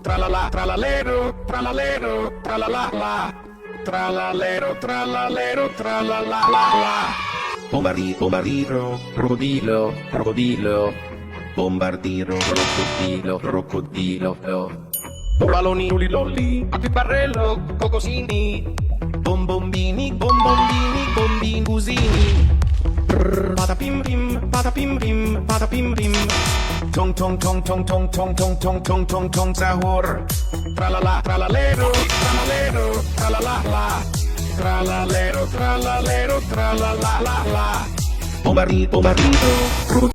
tralala, tralalero, tralalero, tralala la. Tralalero, tralalero, tralala la la. Bombardiro, crocodilo, crocodilo. Bombardiro, crocodilo, crocodilo. Bombaloni, lulli lolli, appiparrello, cocosini. Bombombini, bombondini, bombingusini. Patapim rim, patapim rim, patapim rim. Tong tong tong tong tong tong tong tong tong tong tong sahur. Tralala, tralalero, tralalero, tralala la. Tralalero, tralalero, tralala la la. Bombardito,